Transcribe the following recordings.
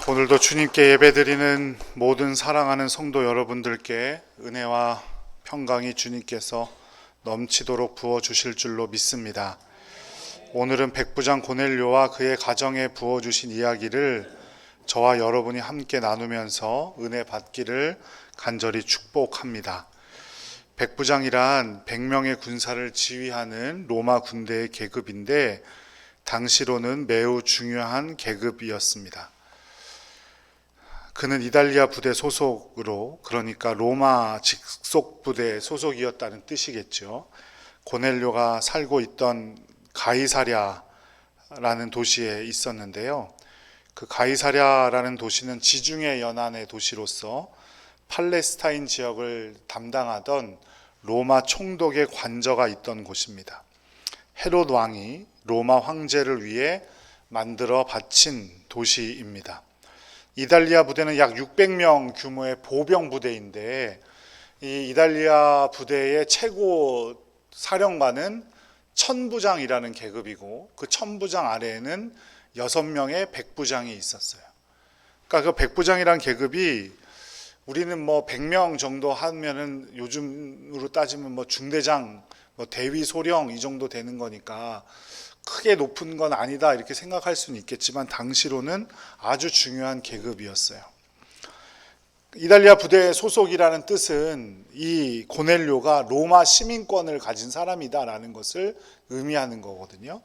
오늘도 주님께 예배드리는 모든 사랑하는 성도 여러분들께 은혜와 평강이 주님께서 넘치도록 부어주실 줄로 믿습니다. 오늘은 백부장 고넬료와 그의 가정에 부어주신 이야기를 저와 여러분이 함께 나누면서 은혜 받기를 간절히 축복합니다. 백부장이란 100명의 군사를 지휘하는 로마 군대의 계급인데 당시로는 매우 중요한 계급이었습니다. 그는 이달리아 부대 소속으로, 그러니까 로마 직속 부대 소속이었다는 뜻이겠죠. 고넬료가 살고 있던 가이사랴라는 도시에 있었는데요. 그 가이사랴라는 도시는 지중해 연안의 도시로서 팔레스타인 지역을 담당하던 로마 총독의 관저가 있던 곳입니다. 헤롯 왕이 로마 황제를 위해 만들어 바친 도시입니다. 이달리아 부대는 약 600명 규모의 보병 부대인데 이 이달리아 부대의 최고 사령관은 천부장이라는 계급이고 그 천부장 아래에는 6명의 백부장이 있었어요. 그러니까 그 백부장이라는 계급이 우리는 100명 정도 하면은 요즘으로 따지면 중대장, 대위 소령 이 정도 되는 거니까 크게 높은 건 아니다 이렇게 생각할 수는 있겠지만 당시로는 아주 중요한 계급이었어요. 이달리아 부대 소속이라는 뜻은 이 고넬료가 로마 시민권을 가진 사람이다라는 것을 의미하는 거거든요.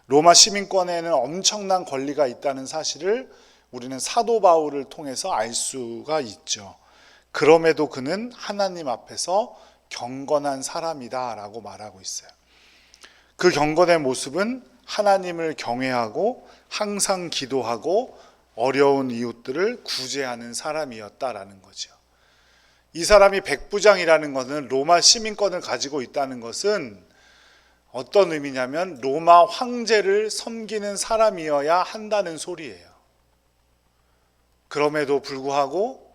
로마 시민권에는 엄청난 권리가 있다는 사실을 우리는 사도 바울을 통해서 알 수가 있죠. 그럼에도 그는 하나님 앞에서 경건한 사람이다라고 말하고 있어요. 그 경건의 모습은 하나님을 경외하고 항상 기도하고 어려운 이웃들을 구제하는 사람이었다라는 거죠. 이 사람이 백부장이라는 것은 로마 시민권을 가지고 있다는 것은 어떤 의미냐면 로마 황제를 섬기는 사람이어야 한다는 소리예요. 그럼에도 불구하고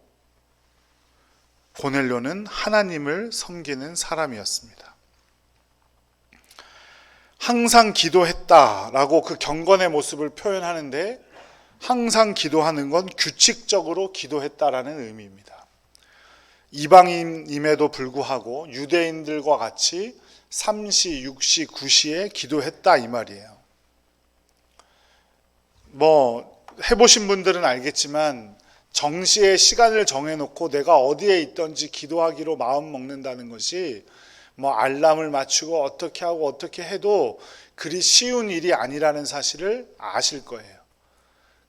고넬료는 하나님을 섬기는 사람이었습니다. 항상 기도했다라고 그 경건의 모습을 표현하는데 항상 기도하는 건 규칙적으로 기도했다라는 의미입니다. 이방인임에도 불구하고 유대인들과 같이 3시, 6시, 9시에 기도했다 이 말이에요. 해보신 분들은 알겠지만 정시에 시간을 정해놓고 내가 어디에 있든지 기도하기로 마음 먹는다는 것이 알람을 맞추고 어떻게 하고 어떻게 해도 그리 쉬운 일이 아니라는 사실을 아실 거예요.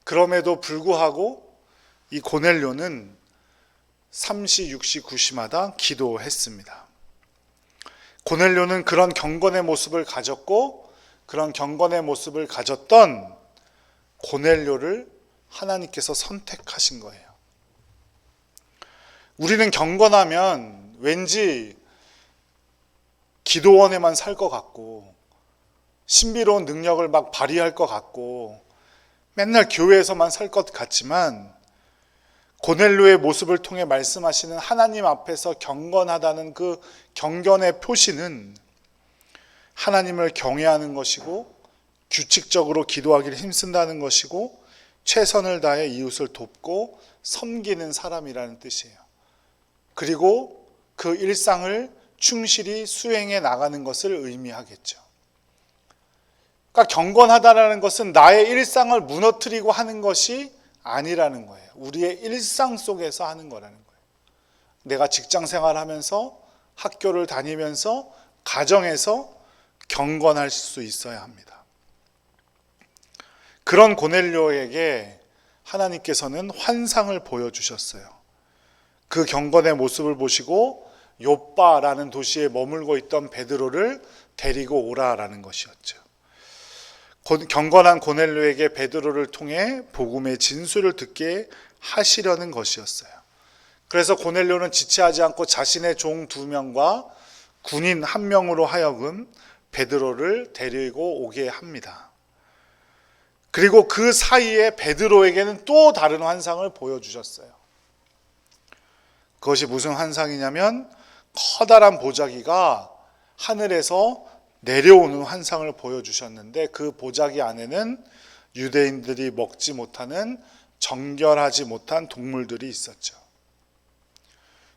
그럼에도 불구하고 이 고넬료는 3시, 6시, 9시마다 기도했습니다. 고넬료는 그런 경건의 모습을 가졌고 그런 경건의 모습을 가졌던 고넬료를 하나님께서 선택하신 거예요. 우리는 경건하면 왠지 기도원에만 살 것 같고 신비로운 능력을 막 발휘할 것 같고 맨날 교회에서만 살 것 같지만 고넬료의 모습을 통해 말씀하시는 하나님 앞에서 경건하다는 그 경건의 표시는 하나님을 경외하는 것이고 규칙적으로 기도하기를 힘쓴다는 것이고 최선을 다해 이웃을 돕고 섬기는 사람이라는 뜻이에요. 그리고 그 일상을 충실히 수행해 나가는 것을 의미하겠죠. 그러니까 경건하다라는 것은 나의 일상을 무너뜨리고 하는 것이 아니라는 거예요. 우리의 일상 속에서 하는 거라는 거예요. 내가 직장 생활하면서 학교를 다니면서 가정에서 경건할 수 있어야 합니다. 그런 고넬료에게 하나님께서는 환상을 보여주셨어요. 그 경건의 모습을 보시고 욥바라는 도시에 머물고 있던 베드로를 데리고 오라라는 것이었죠. 경건한 고넬료에게 베드로를 통해 복음의 진술을 듣게 하시려는 것이었어요. 그래서 고넬료는 지체하지 않고 자신의 종 2명과 군인 1명으로 하여금 베드로를 데리고 오게 합니다. 그리고 그 사이에 베드로에게는 또 다른 환상을 보여주셨어요. 그것이 무슨 환상이냐면 커다란 보자기가 하늘에서 내려오는 환상을 보여주셨는데 그 보자기 안에는 유대인들이 먹지 못하는 정결하지 못한 동물들이 있었죠.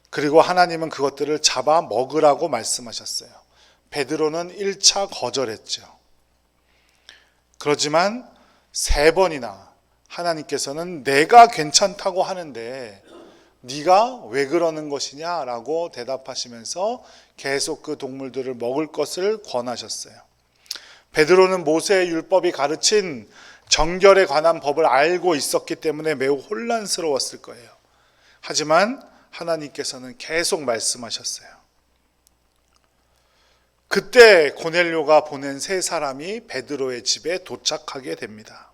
그리고 하나님은 그것들을 잡아 먹으라고 말씀하셨어요. 베드로는 1차 거절했죠. 그렇지만 3번이나 하나님께서는 내가 괜찮다고 하는데 네가 왜 그러는 것이냐라고 대답하시면서 계속 그 동물들을 먹을 것을 권하셨어요. 베드로는 모세의 율법이 가르친 정결에 관한 법을 알고 있었기 때문에 매우 혼란스러웠을 거예요. 하지만 하나님께서는 계속 말씀하셨어요. 그때 고넬료가 보낸 3사람이 베드로의 집에 도착하게 됩니다.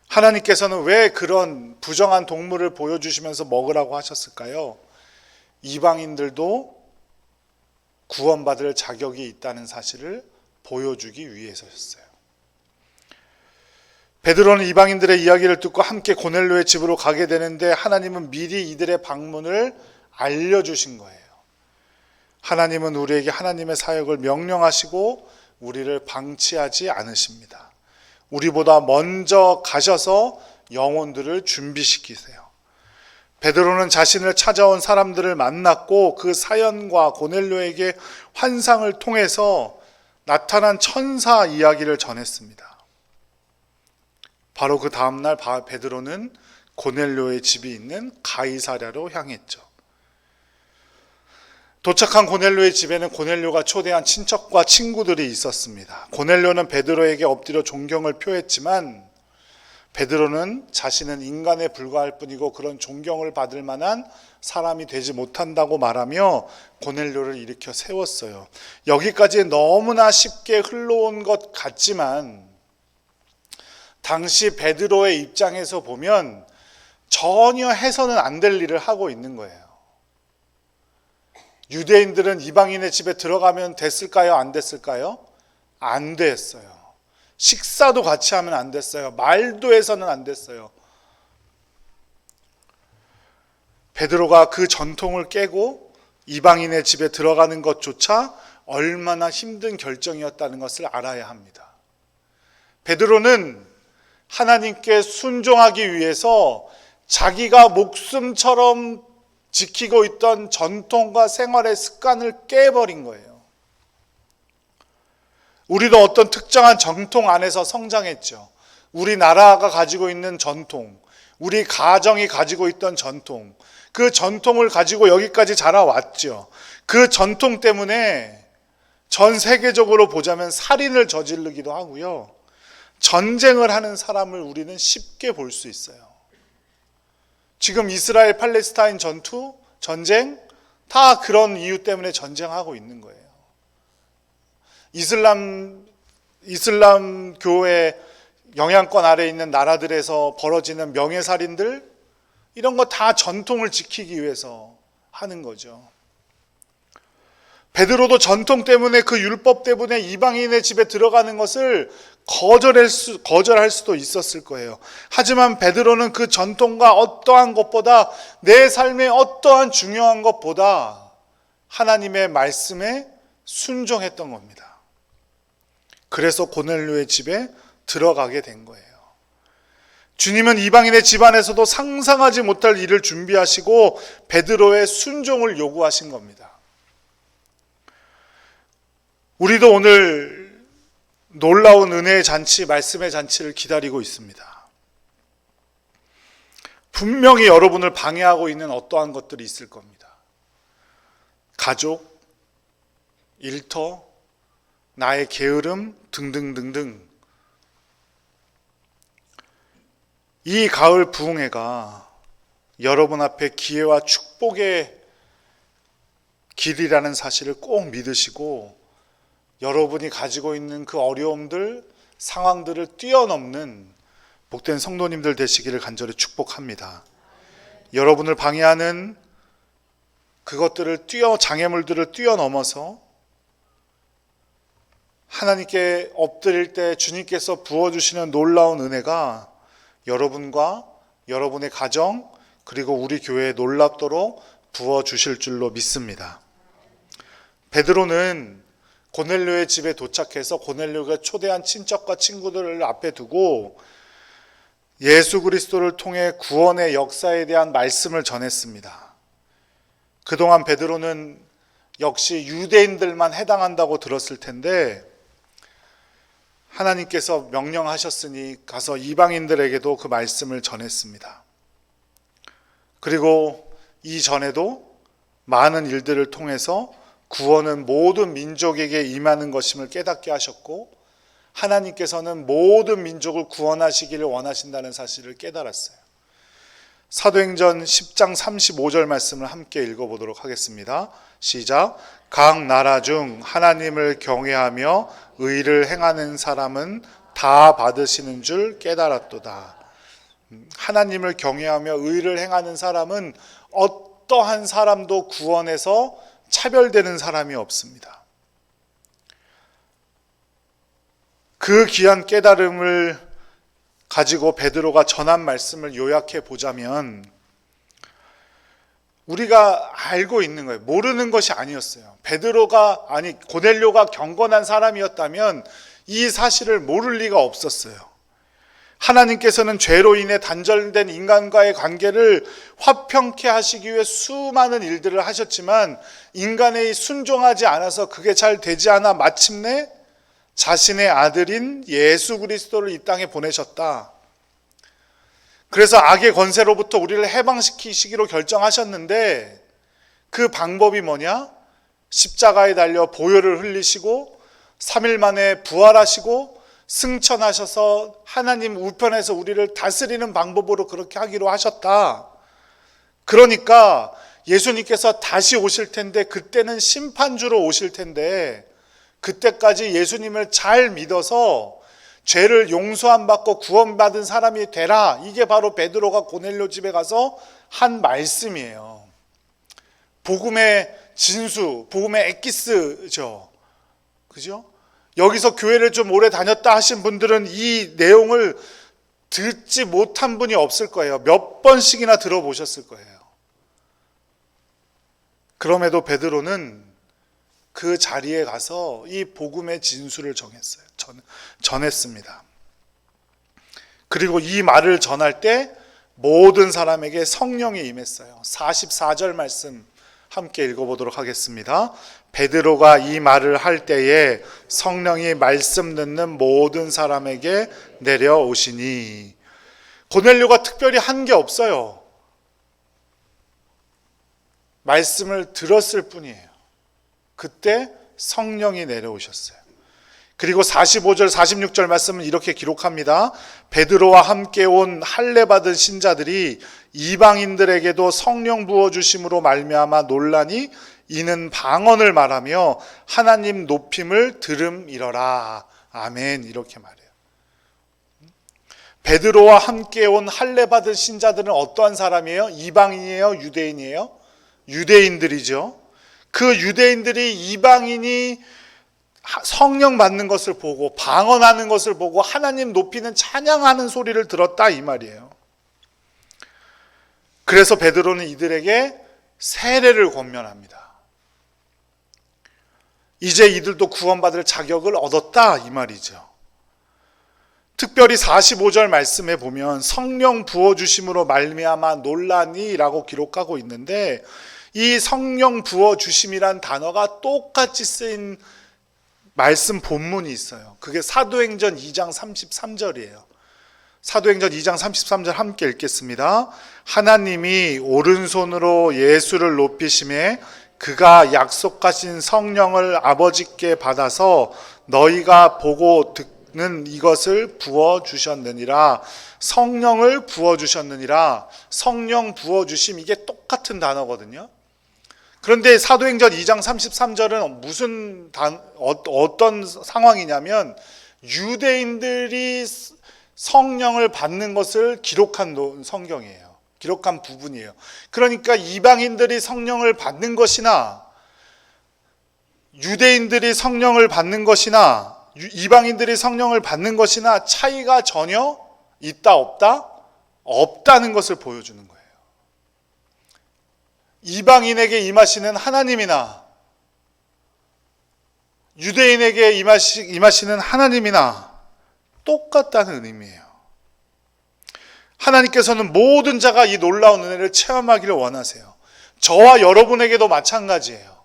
하나님께서는 왜 그런 부정한 동물을 보여주시면서 먹으라고 하셨을까요? 이방인들도 구원받을 자격이 있다는 사실을 보여주기 위해서였어요. 베드로는 이방인들의 이야기를 듣고 함께 고넬료의 집으로 가게 되는데 하나님은 미리 이들의 방문을 알려주신 거예요. 하나님은 우리에게 하나님의 사역을 명령하시고 우리를 방치하지 않으십니다. 우리보다 먼저 가셔서 영혼들을 준비시키세요. 베드로는 자신을 찾아온 사람들을 만났고 그 사연과 고넬료에게 환상을 통해서 나타난 천사 이야기를 전했습니다. 바로 그 다음날 베드로는 고넬료의 집이 있는 가이사랴로 향했죠. 도착한 고넬료의 집에는 고넬료가 초대한 친척과 친구들이 있었습니다. 고넬료는 베드로에게 엎드려 존경을 표했지만 베드로는 자신은 인간에 불과할 뿐이고 그런 존경을 받을 만한 사람이 되지 못한다고 말하며 고넬료를 일으켜 세웠어요. 여기까지 너무나 쉽게 흘러온 것 같지만 당시 베드로의 입장에서 보면 전혀 해서는 안 될 일을 하고 있는 거예요. 유대인들은 이방인의 집에 들어가면 됐을까요? 안 됐을까요? 안 됐어요. 식사도 같이 하면 안 됐어요. 말도 해서는 안 됐어요. 베드로가 그 전통을 깨고 이방인의 집에 들어가는 것조차 얼마나 힘든 결정이었다는 것을 알아야 합니다. 베드로는 하나님께 순종하기 위해서 자기가 목숨처럼 지키고 있던 전통과 생활의 습관을 깨버린 거예요. 우리도 어떤 특정한 전통 안에서 성장했죠. 우리나라가 가지고 있는 전통, 우리 가정이 가지고 있던 전통, 그 전통을 가지고 여기까지 자라왔죠. 그 전통 때문에 전 세계적으로 보자면 살인을 저지르기도 하고요. 전쟁을 하는 사람을 우리는 쉽게 볼 수 있어요. 지금 이스라엘 팔레스타인 전쟁 다 그런 이유 때문에 전쟁하고 있는 거예요. 이슬람 교회 영향권 아래에 있는 나라들에서 벌어지는 명예살인들 이런 거 다 전통을 지키기 위해서 하는 거죠. 베드로도 전통 때문에 그 율법 때문에 이방인의 집에 들어가는 것을 거절할 수도 있었을 거예요. 하지만 베드로는 그 전통과 어떠한 것보다 내 삶의 어떠한 중요한 것보다 하나님의 말씀에 순종했던 겁니다. 그래서 고넬료의 집에 들어가게 된 거예요. 주님은 이방인의 집안에서도 상상하지 못할 일을 준비하시고 베드로의 순종을 요구하신 겁니다. 우리도 오늘 놀라운 은혜의 잔치, 말씀의 잔치를 기다리고 있습니다. 분명히 여러분을 방해하고 있는 어떠한 것들이 있을 겁니다. 가족, 일터, 나의 게으름 등등등등. 이 가을 부흥회가 여러분 앞에 기회와 축복의 길이라는 사실을 꼭 믿으시고 여러분이 가지고 있는 그 어려움들, 상황들을 뛰어넘는 복된 성도님들 되시기를 간절히 축복합니다. 여러분을 방해하는 그것들을 장애물들을 뛰어넘어서 하나님께 엎드릴 때 주님께서 부어주시는 놀라운 은혜가 여러분과 여러분의 가정 그리고 우리 교회에 놀랍도록 부어주실 줄로 믿습니다. 베드로는 고넬료의 집에 도착해서 고넬료가 초대한 친척과 친구들을 앞에 두고 예수 그리스도를 통해 구원의 역사에 대한 말씀을 전했습니다. 그동안 베드로는 역시 유대인들만 해당한다고 들었을 텐데 하나님께서 명령하셨으니 가서 이방인들에게도 그 말씀을 전했습니다. 그리고 이전에도 많은 일들을 통해서 구원은 모든 민족에게 임하는 것임을 깨닫게 하셨고 하나님께서는 모든 민족을 구원하시기를 원하신다는 사실을 깨달았어요. 사도행전 10장 35절 말씀을 함께 읽어보도록 하겠습니다. 시작. 각 나라 중 하나님을 경외하며 의를 행하는 사람은 다 받으시는 줄 깨달았도다. 하나님을 경외하며 의를 행하는 사람은 어떠한 사람도 구원에서 차별되는 사람이 없습니다. 그 귀한 깨달음을 가지고 베드로가 전한 말씀을 요약해 보자면 우리가 알고 있는 거예요. 모르는 것이 아니었어요. 고넬료가 경건한 사람이었다면 이 사실을 모를 리가 없었어요. 하나님께서는 죄로 인해 단절된 인간과의 관계를 화평케 하시기 위해 수많은 일들을 하셨지만 인간이 순종하지 않아서 그게 잘 되지 않아 마침내 자신의 아들인 예수 그리스도를 이 땅에 보내셨다. 그래서 악의 권세로부터 우리를 해방시키시기로 결정하셨는데 그 방법이 뭐냐? 십자가에 달려 보혈을 흘리시고 3일 만에 부활하시고 승천하셔서 하나님 우편에서 우리를 다스리는 방법으로 그렇게 하기로 하셨다. 그러니까 예수님께서 다시 오실 텐데 그때는 심판주로 오실 텐데 그때까지 예수님을 잘 믿어서 죄를 용서함 받고 구원받은 사람이 되라. 이게 바로 베드로가 고넬료 집에 가서 한 말씀이에요. 복음의 진수, 복음의 엑기스죠. 그죠? 여기서 교회를 좀 오래 다녔다 하신 분들은 이 내용을 듣지 못한 분이 없을 거예요. 몇 번씩이나 들어보셨을 거예요. 그럼에도 베드로는 그 자리에 가서 이 복음의 진수를 전했습니다. 그리고 이 말을 전할 때 모든 사람에게 성령이 임했어요. 44절 말씀 함께 읽어보도록 하겠습니다. 베드로가 이 말을 할 때에 성령이 말씀 듣는 모든 사람에게 내려오시니 고넬료가 특별히 한 게 없어요. 말씀을 들었을 뿐이에요. 그때 성령이 내려오셨어요. 그리고 45절 46절 말씀은 이렇게 기록합니다. 베드로와 함께 온 할례 받은 신자들이 이방인들에게도 성령 부어주심으로 말미암아 논란이 이는 방언을 말하며 하나님 높임을 들음이러라. 아멘. 이렇게 말해요. 베드로와 함께 온 할례 받은 신자들은 어떠한 사람이에요? 이방인이에요? 유대인이에요? 유대인들이죠. 그 유대인들이 이방인이 성령 받는 것을 보고 방언하는 것을 보고 하나님 높이는 찬양하는 소리를 들었다 이 말이에요. 그래서 베드로는 이들에게 세례를 권면합니다. 이제 이들도 구원받을 자격을 얻었다 이 말이죠. 특별히 45절 말씀에 보면 성령 부어주심으로 말미암아 논란이라고 기록하고 있는데 이 성령 부어주심이란 단어가 똑같이 쓰인 말씀 본문이 있어요. 그게 사도행전 2장 33절이에요. 사도행전 2장 33절 함께 읽겠습니다. 하나님이 오른손으로 예수를 높이심에 그가 약속하신 성령을 아버지께 받아서 너희가 보고 듣는 이것을 부어주셨느니라. 성령을 부어주셨느니라. 성령 부어주심 이게 똑같은 단어거든요. 그런데 사도행전 2장 33절은 어떤 상황이냐면 유대인들이 성령을 받는 것을 기록한 성경이에요. 기록한 부분이에요. 그러니까 이방인들이 성령을 받는 것이나 유대인들이 성령을 받는 것이나 이방인들이 성령을 받는 것이나 차이가 전혀 있다 없다? 없다는 것을 보여주는 거예요. 이방인에게 임하시는 하나님이나 유대인에게 임하시는 하나님이나 똑같다는 의미예요. 하나님께서는 모든 자가 이 놀라운 은혜를 체험하기를 원하세요. 저와 여러분에게도 마찬가지예요.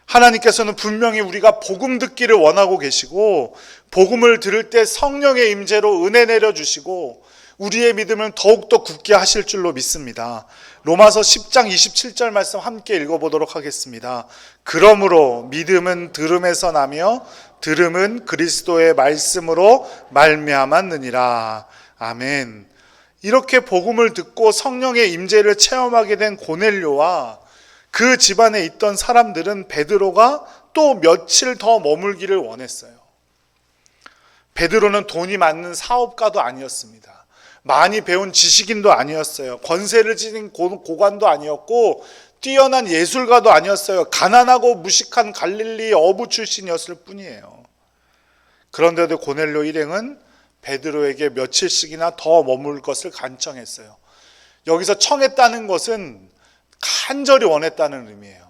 하나님께서는 분명히 우리가 복음 듣기를 원하고 계시고, 복음을 들을 때 성령의 임재로 은혜 내려주시고 우리의 믿음을 더욱더 굳게 하실 줄로 믿습니다. 로마서 10장 27절 말씀 함께 읽어보도록 하겠습니다. 그러므로 믿음은 들음에서 나며 들음은 그리스도의 말씀으로 말미암았느니라. 아멘. 이렇게 복음을 듣고 성령의 임재를 체험하게 된 고넬료와 그 집안에 있던 사람들은 베드로가 또 며칠 더 머물기를 원했어요. 베드로는 돈이 많은 사업가도 아니었습니다. 많이 배운 지식인도 아니었어요. 권세를 지닌 고관도 아니었고 뛰어난 예술가도 아니었어요. 가난하고 무식한 갈릴리 어부 출신이었을 뿐이에요. 그런데도 고넬료 일행은 베드로에게 며칠씩이나 더 머물 것을 간청했어요. 여기서 청했다는 것은 간절히 원했다는 의미예요.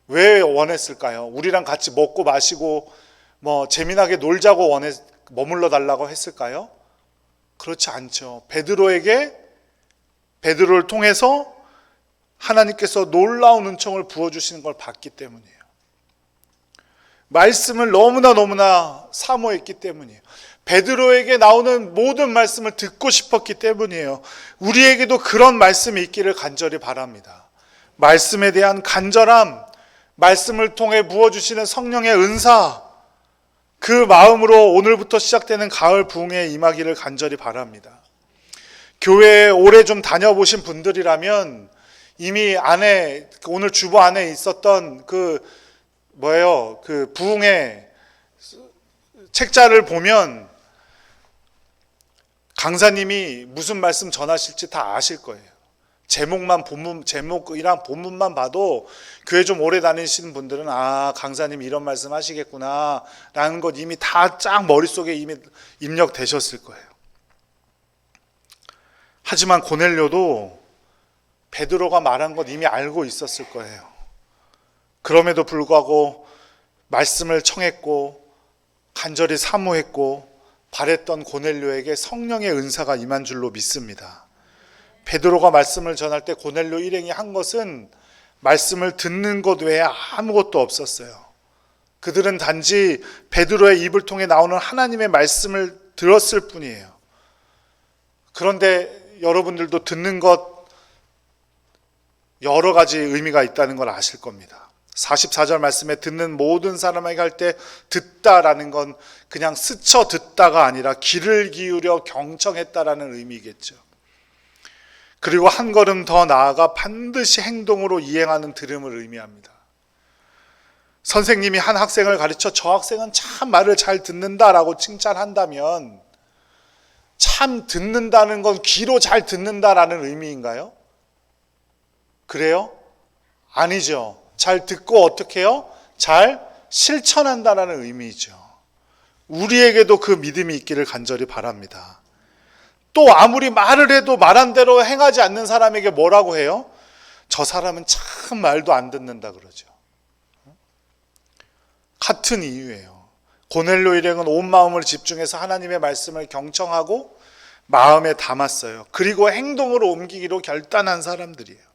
왜 원했을까요? 우리랑 같이 먹고 마시고 재미나게 놀자고 머물러 달라고 했을까요? 그렇지 않죠. 베드로를 통해서 하나님께서 놀라운 은총을 부어주시는 걸 봤기 때문이에요. 말씀을 너무나 사모했기 때문이에요. 베드로에게 나오는 모든 말씀을 듣고 싶었기 때문이에요. 우리에게도 그런 말씀이 있기를 간절히 바랍니다. 말씀에 대한 간절함, 말씀을 통해 부어주시는 성령의 은사, 그 마음으로 오늘부터 시작되는 가을 부흥에 임하기를 간절히 바랍니다. 교회에 오래 좀 다녀보신 분들이라면 이미 오늘 주보 안에 있었던 그 부흥의 책자를 보면 강사님이 무슨 말씀 전하실지 다 아실 거예요. 제목이랑 본문만 봐도 교회 좀 오래 다니시는 분들은 강사님이 이런 말씀 하시겠구나 라는 것 이미 다 쫙 머릿속에 이미 입력되셨을 거예요. 하지만 고넬료도 베드로가 말한 것 이미 알고 있었을 거예요. 그럼에도 불구하고 말씀을 청했고 간절히 사모했고 바랬던 고넬료에게 성령의 은사가 임한 줄로 믿습니다. 베드로가 말씀을 전할 때 고넬료 일행이 한 것은 말씀을 듣는 것 외에 아무것도 없었어요. 그들은 단지 베드로의 입을 통해 나오는 하나님의 말씀을 들었을 뿐이에요. 그런데 여러분들도 듣는 것 여러 가지 의미가 있다는 걸 아실 겁니다. 44절 말씀에 듣는 모든 사람에게 할 때 듣다라는 건 그냥 스쳐 듣다가 아니라 귀를 기울여 경청했다라는 의미겠죠. 그리고 한 걸음 더 나아가 반드시 행동으로 이행하는 들음을 의미합니다. 선생님이 한 학생을 가르쳐 저 학생은 참 말을 잘 듣는다라고 칭찬한다면 참 듣는다는 건 귀로 잘 듣는다라는 의미인가요? 그래요? 아니죠. 잘 듣고 어떻게 해요? 잘 실천한다라는 의미이죠. 우리에게도 그 믿음이 있기를 간절히 바랍니다. 또 아무리 말을 해도 말한 대로 행하지 않는 사람에게 뭐라고 해요? 저 사람은 참 말도 안 듣는다 그러죠. 같은 이유예요. 고넬료 일행은 온 마음을 집중해서 하나님의 말씀을 경청하고 마음에 담았어요. 그리고 행동으로 옮기기로 결단한 사람들이에요.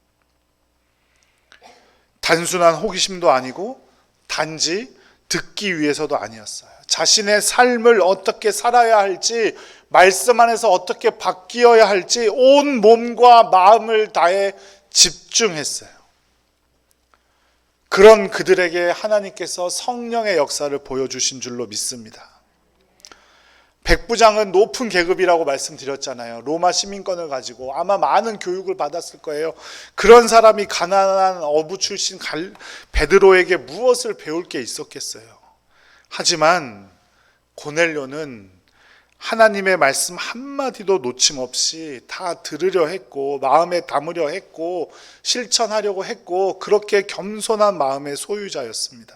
단순한 호기심도 아니고 단지 듣기 위해서도 아니었어요. 자신의 삶을 어떻게 살아야 할지, 말씀 안에서 어떻게 바뀌어야 할지 온 몸과 마음을 다해 집중했어요. 그런 그들에게 하나님께서 성령의 역사를 보여주신 줄로 믿습니다. 백부장은 높은 계급이라고 말씀드렸잖아요. 로마 시민권을 가지고 아마 많은 교육을 받았을 거예요. 그런 사람이 가난한 어부 출신 베드로에게 무엇을 배울 게 있었겠어요. 하지만 고넬료는 하나님의 말씀 한마디도 놓침없이 다 들으려 했고 마음에 담으려 했고 실천하려고 했고 그렇게 겸손한 마음의 소유자였습니다.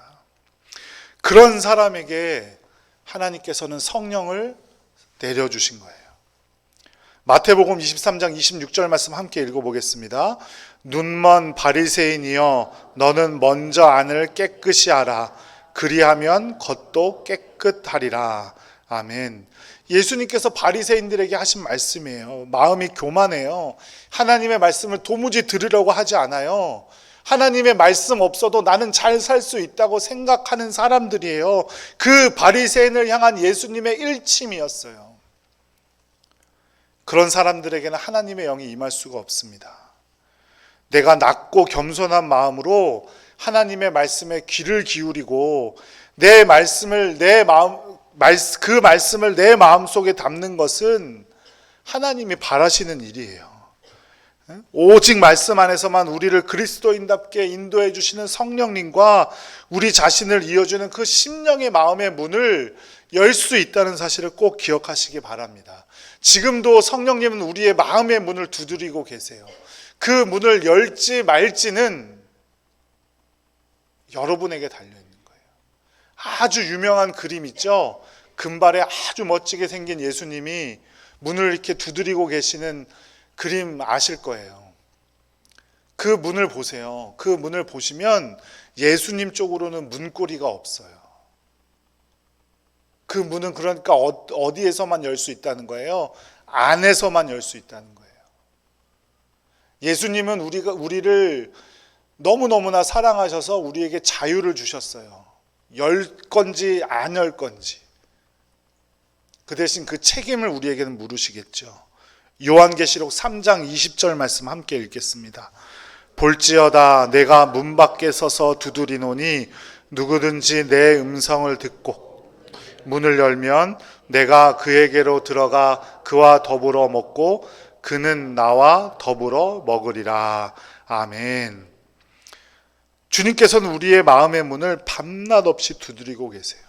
그런 사람에게 하나님께서는 성령을 내려주신 거예요. 마태복음 23장 26절 말씀 함께 읽어보겠습니다. 눈먼 바리새인이여 너는 먼저 안을 깨끗이 하라. 그리하면 겉도 깨끗하리라. 아멘. 예수님께서 바리새인들에게 하신 말씀이에요. 마음이 교만해요. 하나님의 말씀을 도무지 들으려고 하지 않아요. 하나님의 말씀 없어도 나는 잘 살 수 있다고 생각하는 사람들이에요. 그 바리새인을 향한 예수님의 일침이었어요. 그런 사람들에게는 하나님의 영이 임할 수가 없습니다. 내가 낮고 겸손한 마음으로 하나님의 말씀에 귀를 기울이고 그 말씀을 내 마음속에 담는 것은 하나님이 바라시는 일이에요. 오직 말씀 안에서만 우리를 그리스도인답게 인도해 주시는 성령님과 우리 자신을 이어주는 그 심령의 마음의 문을 열 수 있다는 사실을 꼭 기억하시기 바랍니다. 지금도 성령님은 우리의 마음의 문을 두드리고 계세요. 그 문을 열지 말지는 여러분에게 달려있는 거예요. 아주 유명한 그림 있죠? 금발에 아주 멋지게 생긴 예수님이 문을 이렇게 두드리고 계시는 그림 아실 거예요. 그 문을 보세요. 그 문을 보시면 예수님 쪽으로는 문고리가 없어요. 그 문은 그러니까 어디에서만 열 수 있다는 거예요? 안에서만 열 수 있다는 거예요. 예수님은 우리를 너무너무나 사랑하셔서 우리에게 자유를 주셨어요. 열 건지 안 열 건지. 그 대신 그 책임을 우리에게는 물으시겠죠. 요한계시록 3장 20절 말씀 함께 읽겠습니다. 볼지어다 내가 문 밖에 서서 두드리노니 누구든지 내 음성을 듣고 문을 열면 내가 그에게로 들어가 그와 더불어 먹고 그는 나와 더불어 먹으리라. 아멘. 주님께서는 우리의 마음의 문을 밤낮 없이 두드리고 계세요.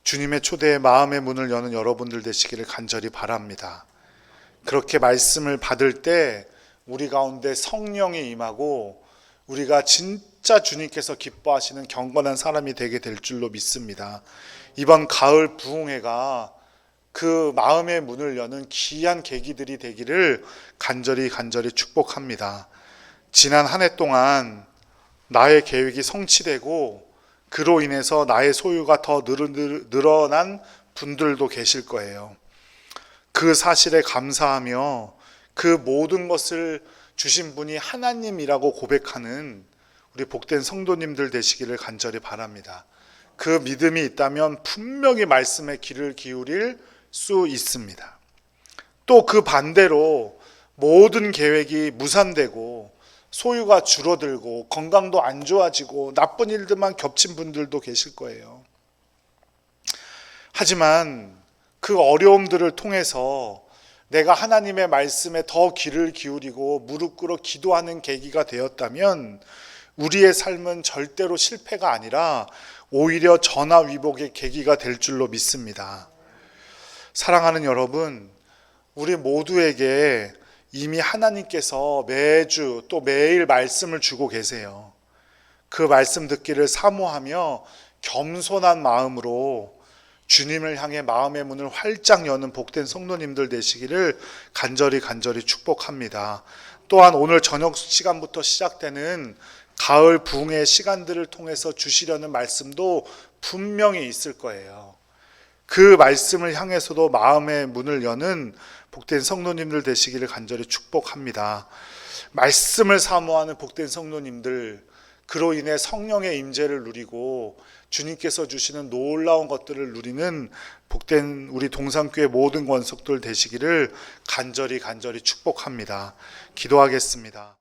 주님의 초대에 마음의 문을 여는 여러분들 되시기를 간절히 바랍니다. 그렇게 말씀을 받을 때 우리 가운데 성령이 임하고 우리가 진짜 주님께서 기뻐하시는 경건한 사람이 되게 될 줄로 믿습니다. 이번 가을 부흥회가 그 마음의 문을 여는 귀한 계기들이 되기를 간절히 축복합니다. 지난 한 해 동안 나의 계획이 성취되고 그로 인해서 나의 소유가 더 늘어난 분들도 계실 거예요. 그 사실에 감사하며 그 모든 것을 주신 분이 하나님이라고 고백하는 우리 복된 성도님들 되시기를 간절히 바랍니다. 그 믿음이 있다면 분명히 말씀에 귀를 기울일 수 있습니다. 또 그 반대로 모든 계획이 무산되고 소유가 줄어들고 건강도 안 좋아지고 나쁜 일들만 겹친 분들도 계실 거예요. 하지만 그 어려움들을 통해서 내가 하나님의 말씀에 더 귀를 기울이고 무릎 꿇어 기도하는 계기가 되었다면 우리의 삶은 절대로 실패가 아니라 오히려 전화위복의 계기가 될 줄로 믿습니다. 사랑하는 여러분, 우리 모두에게 이미 하나님께서 매주 또 매일 말씀을 주고 계세요. 그 말씀 듣기를 사모하며 겸손한 마음으로 주님을 향해 마음의 문을 활짝 여는 복된 성도님들 되시기를 간절히 축복합니다. 또한 오늘 저녁 시간부터 시작되는 가을 부흥의 시간들을 통해서 주시려는 말씀도 분명히 있을 거예요. 그 말씀을 향해서도 마음의 문을 여는 복된 성도님들 되시기를 간절히 축복합니다. 말씀을 사모하는 복된 성도님들, 그로 인해 성령의 임재를 누리고 주님께서 주시는 놀라운 것들을 누리는 복된 우리 동산교회 모든 권속들 되시기를 간절히 축복합니다. 기도하겠습니다.